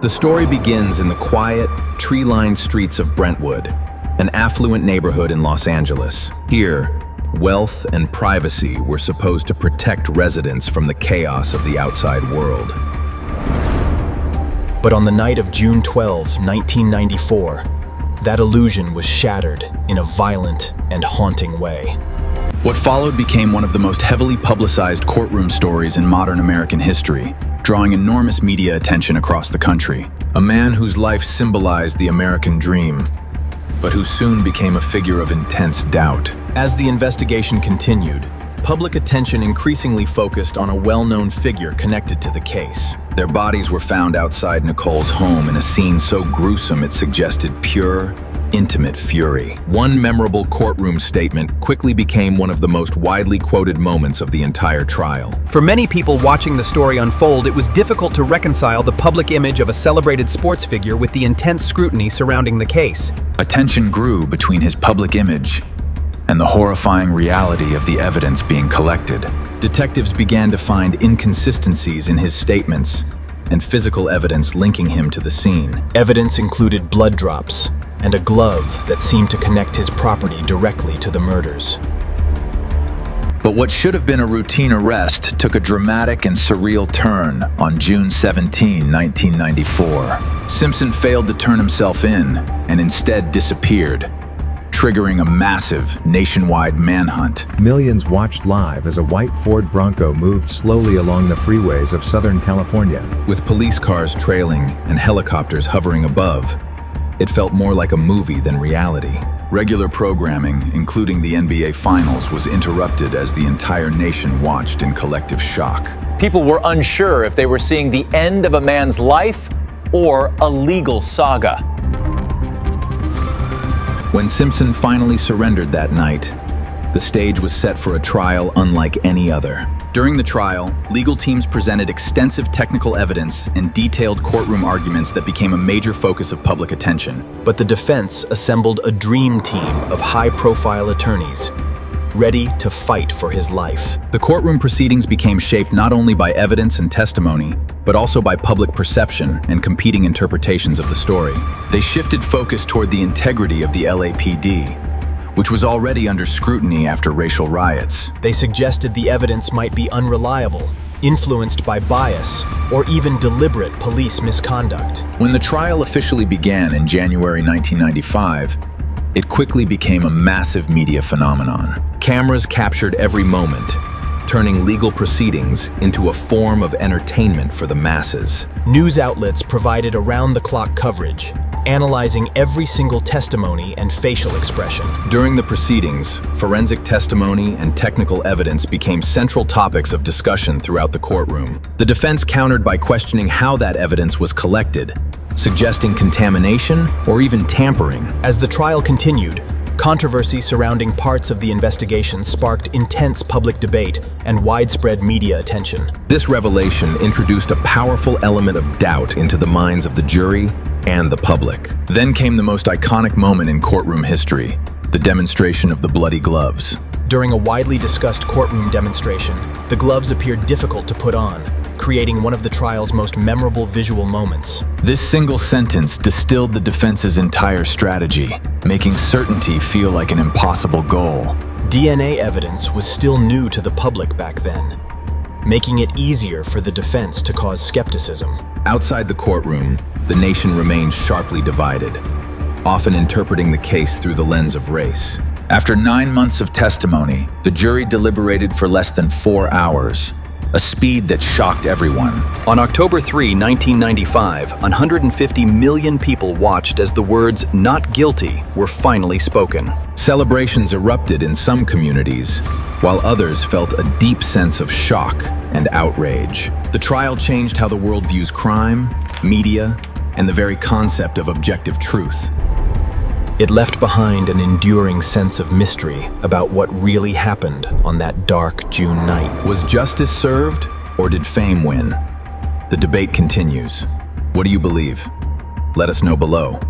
The story begins in the quiet, tree-lined streets of Brentwood, an affluent neighborhood in Los Angeles. Here, wealth and privacy were supposed to protect residents from the chaos of the outside world. But on the night of June 12, 1994, that illusion was shattered in a violent and haunting way. What followed became one of the most heavily publicized courtroom stories in modern American history, drawing enormous media attention across the country. A man whose life symbolized the American dream, but who soon became a figure of intense doubt. As the investigation continued, public attention increasingly focused on a well-known figure connected to the case. Their bodies were found outside Nicole's home in a scene so gruesome it suggested pure, intimate fury. One memorable courtroom statement quickly became one of the most widely quoted moments of the entire trial. For many people watching the story unfold, it was difficult to reconcile the public image of a celebrated sports figure with the intense scrutiny surrounding the case. A tension grew between his public image and the horrifying reality of the evidence being collected. Detectives began to find inconsistencies in his statements and physical evidence linking him to the scene. Evidence included blood drops and a glove that seemed to connect his property directly to the murders. But what should have been a routine arrest took a dramatic and surreal turn on June 17, 1994. Simpson failed to turn himself in and instead disappeared, triggering a massive nationwide manhunt. Millions watched live as a white Ford Bronco moved slowly along the freeways of Southern California. With police cars trailing and helicopters hovering above, it felt more like a movie than reality. Regular programming, including the NBA Finals, was interrupted as the entire nation watched in collective shock. People were unsure if they were seeing the end of a man's life or a legal saga. When Simpson finally surrendered that night, the stage was set for a trial unlike any other. During the trial, legal teams presented extensive technical evidence and detailed courtroom arguments that became a major focus of public attention. But the defense assembled a dream team of high-profile attorneys, ready to fight for his life. The courtroom proceedings became shaped not only by evidence and testimony, but also by public perception and competing interpretations of the story. They shifted focus toward the integrity of the LAPD, which was already under scrutiny after racial riots. They suggested the evidence might be unreliable, influenced by bias, or even deliberate police misconduct. When the trial officially began in January 1995, it quickly became a massive media phenomenon. Cameras captured every moment, turning legal proceedings into a form of entertainment for the masses. News outlets provided around-the-clock coverage, analyzing every single testimony and facial expression. During the proceedings, forensic testimony and technical evidence became central topics of discussion throughout the courtroom. The defense countered by questioning how that evidence was collected, suggesting contamination or even tampering. As the trial continued, controversy surrounding parts of the investigation sparked intense public debate and widespread media attention. This revelation introduced a powerful element of doubt into the minds of the jury and the public. Then came the most iconic moment in courtroom history, the demonstration of the bloody gloves. During a widely discussed courtroom demonstration, the gloves appeared difficult to put on, creating one of the trial's most memorable visual moments. This single sentence distilled the defense's entire strategy, making certainty feel like an impossible goal. DNA evidence was still new to the public back then, making it easier for the defense to cause skepticism. Outside the courtroom, the nation remained sharply divided, often interpreting the case through the lens of race. After 9 months of testimony, the jury deliberated for less than 4 hours, a speed that shocked everyone. On October 3, 1995, 150 million people watched as the words "not guilty" were finally spoken. Celebrations erupted in some communities, while others felt a deep sense of shock and outrage. The trial changed how the world views crime, media, and the very concept of objective truth. It left behind an enduring sense of mystery about what really happened on that dark June night. Was justice served, or did fame win? The debate continues. What do you believe? Let us know below.